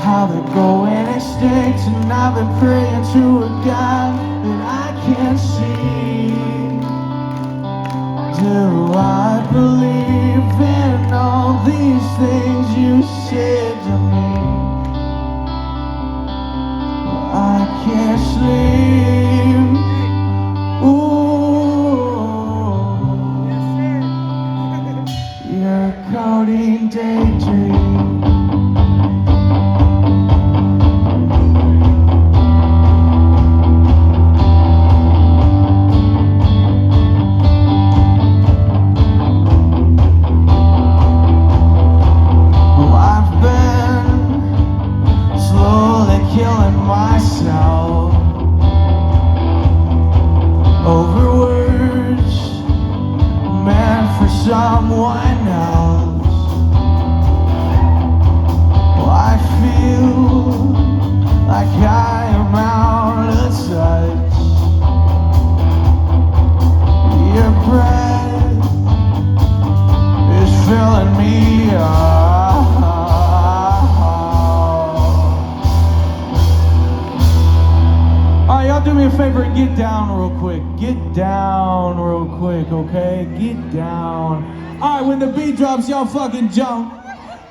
how they're going extinct, and I've been praying to a God that I can't see. Do I believe in all these things you said to me? I can't sleep. Ooh, you're a coding daydream. Killing myself over words meant for someone else. Well, I feel like I am out of touch. Your breath is filling me up. Alright, y'all do me a favor and get down real quick. Get down real quick, okay? Get down. Alright, when the beat drops, y'all fucking jump.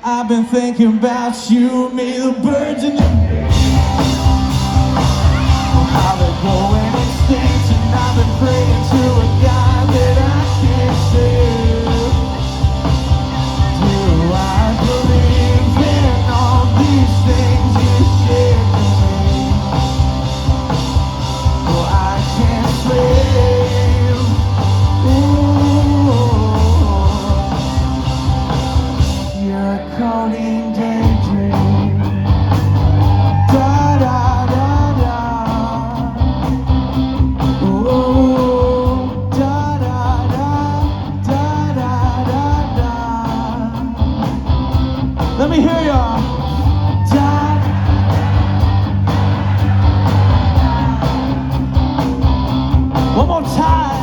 I've been thinking about you, me, the birds and the how they're going extinct, and I've been praying to a God that I can't see. Do I believe in all these things you said to me? I can't sleep. Ooh, you're a coding daydream. Da da da da. Ooh, da da da da da da da. Let me hear y'all. One more time.